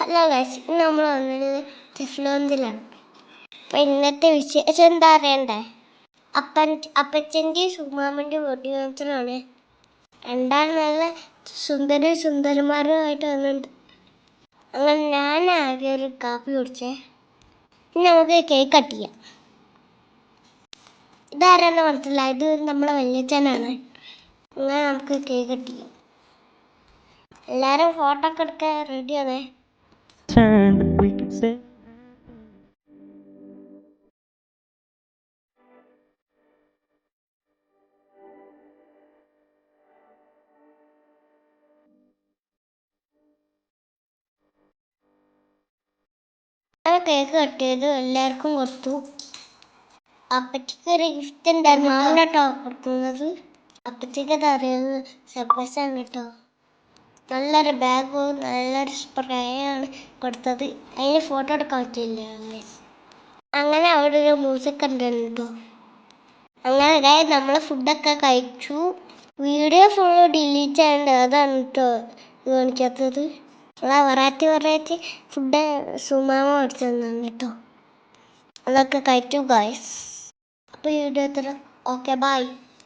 Hello guys, ഇന്ന് നമ്മൾ വന്നത് ടെഫ്ലോന്തിലാണ്. അപ്പം ഇന്നത്തെ വിശേഷം എന്താ അറിയണ്ടേ? അപ്പച്ചൻ്റെയും സുമാമൻ്റെയും വീഡിയോത്തിനാണ്. രണ്ടാൾ നല്ല സുന്ദരന്മാരുമായിട്ട് വന്നിട്ടുണ്ട്. അങ്ങനെ ഞാൻ ആദ്യം ഒരു കാപ്പി കുടിച്ചേ. ഇനി നമുക്ക് കേക്ക് കട്ട് ചെയ്യാം. ഇതാരെന്ന് മനസ്സില്ല, ഇത് നമ്മളെ വല്യച്ഛനാണ്. അങ്ങനെ നമുക്ക് കേക്ക് കട്ട് ചെയ്യാം. എല്ലാവരും ഫോട്ടോ ഒക്കെ എടുക്കാൻ റെഡിയാണേ. കേക്ക് കട്ട് ചെയ്തു, എല്ലാവർക്കും കൊടുത്തു. അപ്പച്ചിക്ക് ഒരു ഗിഫ്റ്റ് ഉണ്ടായിരുന്നു, കേട്ടോ കൊടുക്കുന്നത്. അപ്പച്ചിക്ക് അറിയുന്നത് സർപ്രൈസാണ് കേട്ടോ. നല്ലൊരു ബാഗും നല്ലൊരു സ്പ്രേ ആണ് കൊടുത്തത്. അതിന് ഫോട്ടോ എടുക്കാൻ പറ്റില്ല. അങ്ങനെ അവിടെ ഒരു മ്യൂസിക് ഉണ്ടായിരുന്നു. അങ്ങനെ നമ്മൾ ഫുഡൊക്കെ കഴിച്ചു. വീഡിയോ ഫുള്ള് ഡിലീറ്റ് ചെയ്യേണ്ട, അതാണ് കേട്ടോ കാണിക്കാത്തത്. വെറൈറ്റി ഫുഡ് സുമാമ മേടിച്ചു തന്നാണ് കേട്ടോ. അതൊക്കെ കഴിച്ചു ഗൈസ്. അപ്പോൾ വീഡിയോ എത്ര ഓക്കെ ബൈ.